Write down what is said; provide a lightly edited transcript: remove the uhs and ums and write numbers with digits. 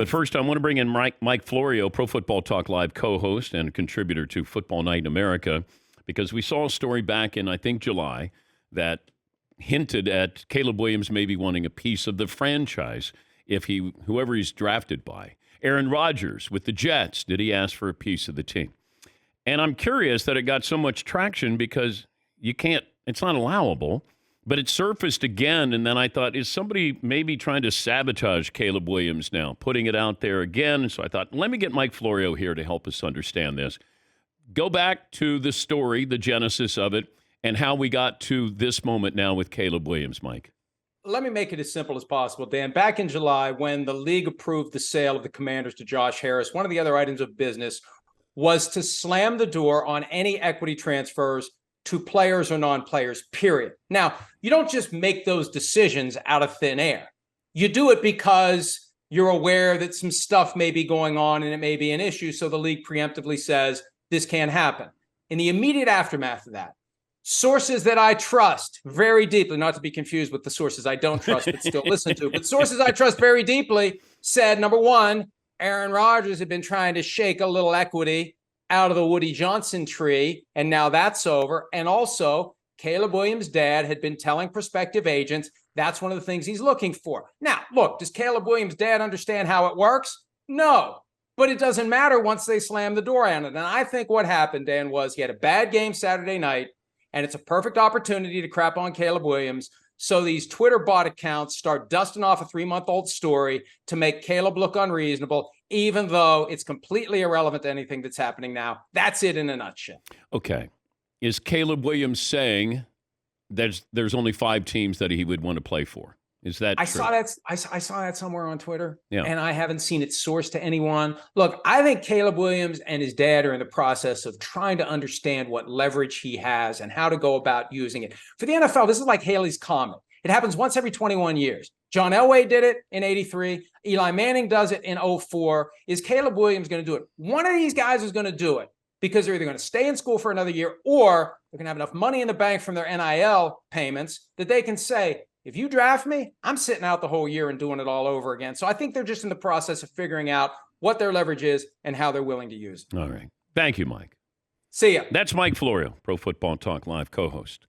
But first, I want to bring in Mike Florio, Pro Football Talk Live co-host and contributor to Football Night in America, because we saw a story back in, I think, July that hinted at Caleb Williams maybe wanting a piece of the franchise if whoever he's drafted by. Aaron Rodgers with the Jets, did he ask for a piece of the team? And I'm curious that it got so much traction because it's not allowable. But it surfaced again, and then I thought, is somebody maybe trying to sabotage Caleb Williams now, putting it out there again? So I thought, let me get Mike Florio here to help us understand this. Go back to the story, the genesis of it, and how we got to this moment now with Caleb Williams, Mike. Let me make it as simple as possible, Dan. Back in July, when the league approved the sale of the Commanders to Josh Harris, one of the other items of business was to slam the door on any equity transfers to players or non-players, period. Now, you don't just make those decisions out of thin air. You do it because you're aware that some stuff may be going on and it may be an issue, so the league preemptively says this can't happen. In the immediate aftermath of that, sources that I trust very deeply, not to be confused with the sources I don't trust but still listen to, but sources I trust very deeply said, number one, Aaron Rodgers had been trying to shake a little equity out of the Woody Johnson tree, and now that's over. And also, Caleb Williams' dad had been telling prospective agents that's one of the things he's looking for. Now, look, does Caleb Williams' dad understand how it works? No, but it doesn't matter once they slam the door on it. And I think what happened, Dan, was he had a bad game Saturday night, and it's a perfect opportunity to crap on Caleb Williams. So these Twitter bot accounts start dusting off a 3-month-old story to make Caleb look unreasonable, even though it's completely irrelevant to anything that's happening now. That's it in a nutshell. Okay. Is Caleb Williams saying there's only 5 teams that he would want to play for? Is that true? I saw that somewhere on Twitter, yeah. And I haven't seen it sourced to anyone. Look, I think Caleb Williams and his dad are in the process of trying to understand what leverage he has and how to go about using it. For the NFL, this is like Haley's Comet. It happens once every 21 years. John Elway did it in 83. Eli Manning does it in 04. Is Caleb Williams going to do it? One of these guys is going to do it because they're either going to stay in school for another year or they're going to have enough money in the bank from their NIL payments that they can say, if you draft me, I'm sitting out the whole year and doing it all over again. So I think they're just in the process of figuring out what their leverage is and how they're willing to use it. All right. Thank you, Mike. See ya. That's Mike Florio, Pro Football Talk Live co-host.